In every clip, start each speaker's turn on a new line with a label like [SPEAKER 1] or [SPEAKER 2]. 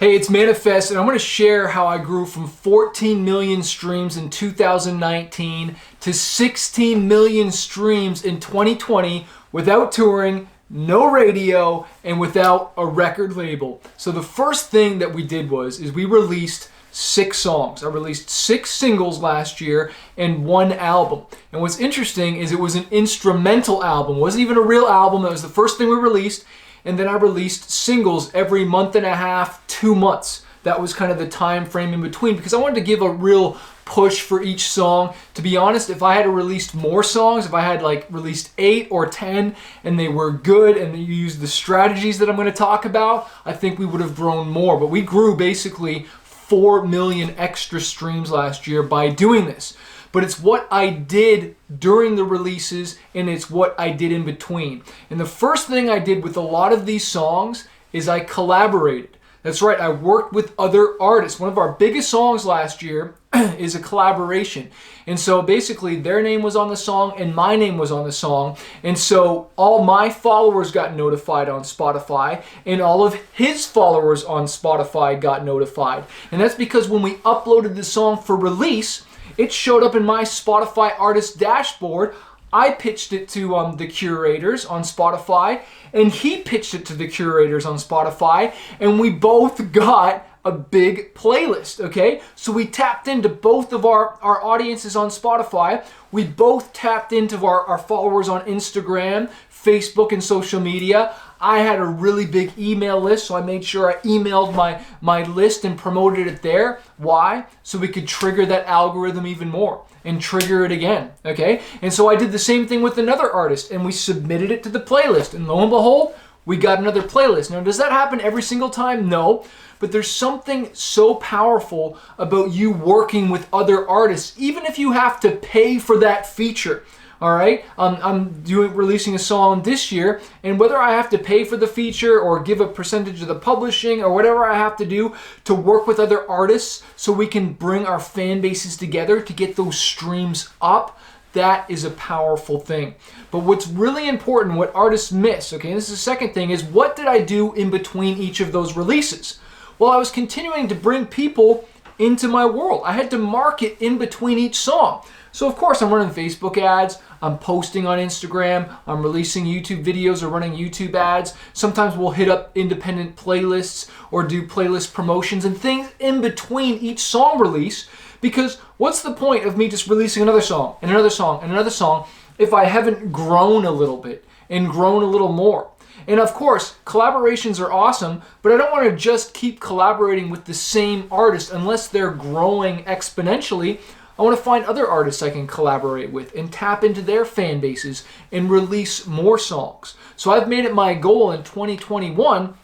[SPEAKER 1] Hey, it's Manifest, and I'm going to share how I grew from 14 million streams in 2019 to 16 million streams in 2020 without touring, no radio, and without a record label. So the first thing that we did is we released 6 songs. I released 6 singles last year and 1 album. And what's interesting is it was an instrumental album. It wasn't even a real album. That was the first thing we released. And then I released singles every month and a half, 2 months. That was kind of the time frame in between because I wanted to give a real push for each song. To be honest, if I had released more songs, if I had released 8 or 10 and they were good and you used the strategies that I'm going to talk about, I think we would have grown more. But we grew basically 4 million extra streams last year by doing this. But it's what I did during the releases and it's what I did in between. And the first thing I did with a lot of these songs is I collaborated. That's right, I worked with other artists. One of our biggest songs last year is a collaboration. And so basically their name was on the song and my name was on the song. And so all my followers got notified on Spotify and all of his followers on Spotify got notified. And that's because when we uploaded the song for release, it showed up in my Spotify artist dashboard. I pitched it to the curators on Spotify, and he pitched it to the curators on Spotify, and we both got a big playlist, okay? So we tapped into both of our audiences on Spotify. We both tapped into our followers on Instagram, Facebook, and social media. I had a really big email list, so I made sure I emailed my list and promoted it there. Why? So we could trigger that algorithm even more and trigger it again, okay? And so I did the same thing with another artist, and we submitted it to the playlist, and lo and behold, we got another playlist. Now, does that happen every single time? No, but there's something so powerful about you working with other artists, even if you have to pay for that feature. All right, I'm releasing a song this year, and whether I have to pay for the feature or give a percentage of the publishing or whatever I have to do to work with other artists so we can bring our fan bases together to get those streams up, that is a powerful thing. But what's really important, what artists miss, okay, and this is the second thing, is what did I do in between each of those releases? Well, I was continuing to bring people into my world. I had to market in between each song. So of course I'm running Facebook ads, I'm posting on Instagram, I'm releasing YouTube videos or running YouTube ads. Sometimes we'll hit up independent playlists or do playlist promotions and things in between each song release, because what's the point of me just releasing another song and another song and another song if I haven't grown a little bit and grown a little more? And of course, collaborations are awesome, but I don't want to just keep collaborating with the same artist unless they're growing exponentially. I want to find other artists I can collaborate with and tap into their fan bases and release more songs. So I've made it my goal in 2021,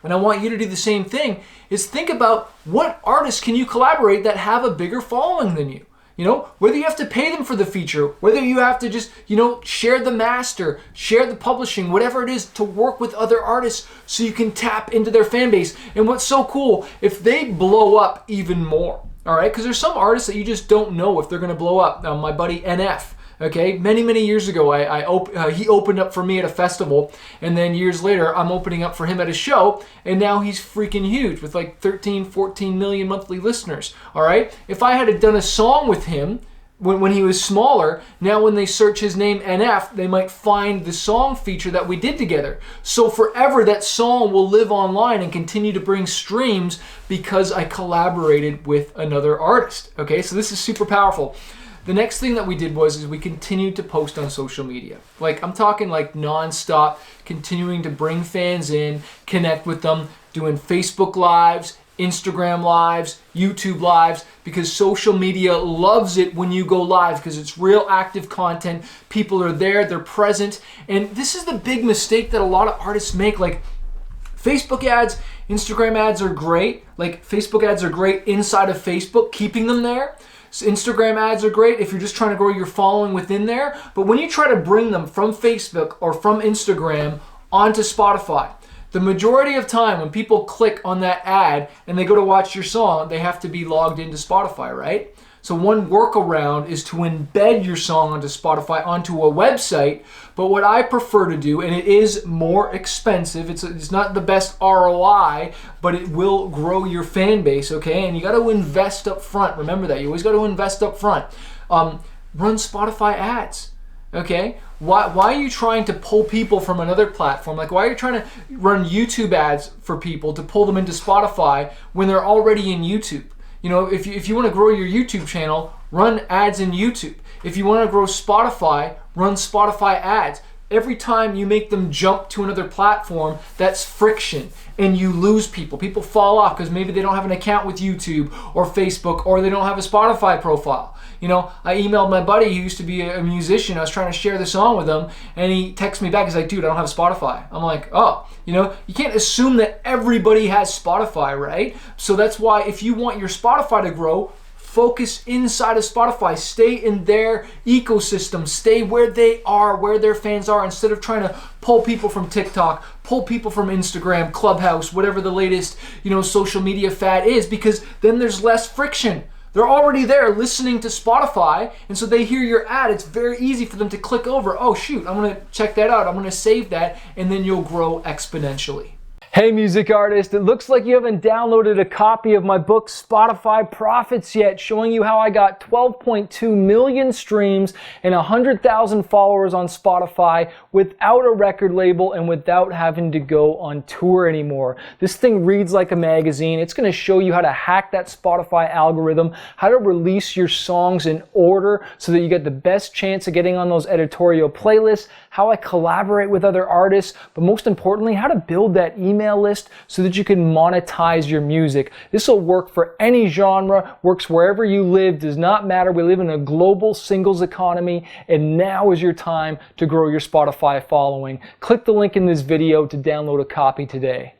[SPEAKER 1] and I want you to do the same thing, is think about what artists can you collaborate that have a bigger following than you. You know, whether you have to pay them for the feature, whether you have to just, share the master, share the publishing, whatever it is, to work with other artists so you can tap into their fan base. And what's so cool, if they blow up even more, all right, because there's some artists that you just don't know if they're going to blow up. Now, my buddy NF, okay, many years ago, he opened up for me at a festival, and then years later, I'm opening up for him at a show, and now he's freaking huge with 13, 14 million monthly listeners, all right? If I had done a song with him when he was smaller, now when they search his name NF, they might find the song feature that we did together. So forever, that song will live online and continue to bring streams because I collaborated with another artist, okay? So this is super powerful. The next thing that we did is we continued to post on social media. I'm talking nonstop, continuing to bring fans in, connect with them, doing Facebook Lives, Instagram Lives, YouTube Lives, because social media loves it when you go live because it's real active content. People are there, they're present. And this is the big mistake that a lot of artists make. Facebook ads, Instagram ads are great. Facebook ads are great inside of Facebook, keeping them there. So Instagram ads are great if you're just trying to grow your following within there. But when you try to bring them from Facebook or from Instagram onto Spotify, the majority of time when people click on that ad and they go to watch your song, they have to be logged into Spotify, right? So one workaround is to embed your song onto Spotify, onto a website. But what I prefer to do, and it is more expensive, it's not the best ROI, but it will grow your fan base, okay? And you got to invest up front. Remember that. You always got to invest up front. Run Spotify ads, okay? Why are you trying to pull people from another platform? Like, why are you trying to run YouTube ads for people to pull them into Spotify when they're already in YouTube? You know, if you want to grow your YouTube channel, run ads in YouTube. If you want to grow Spotify, run Spotify ads. Every time you make them jump to another platform, that's friction, and you lose people. People fall off because maybe they don't have an account with YouTube or Facebook, or they don't have a Spotify profile. You know, I emailed my buddy who used to be a musician. I was trying to share the song with him, and he texted me back. He's like, dude, I don't have Spotify. I'm like, oh, you know, you can't assume that everybody has Spotify, right? So that's why if you want your Spotify to grow, focus inside of Spotify. Stay in their ecosystem. Stay where they are, where their fans are, instead of trying to pull people from TikTok, pull people from Instagram, Clubhouse, whatever the latest, you know, social media fad is, because then there's less friction. They're already there listening to Spotify, and so they hear your ad. It's very easy for them to click over. Oh shoot, I'm gonna check that out. I'm gonna save that, and then you'll grow exponentially. Hey music artist, it looks like you haven't downloaded a copy of my book Spotify Profits yet, showing you how I got 12.2 million streams and 100,000 followers on Spotify without a record label and without having to go on tour anymore. This thing reads like a magazine. It's going to show you how to hack that Spotify algorithm, how to release your songs in order so that you get the best chance of getting on those editorial playlists, how I collaborate with other artists, but most importantly, how to build that email list so that you can monetize your music. This will work for any genre, works wherever you live, does not matter. We live in a global singles economy, and now is your time to grow your Spotify following. Click the link in this video to download a copy today.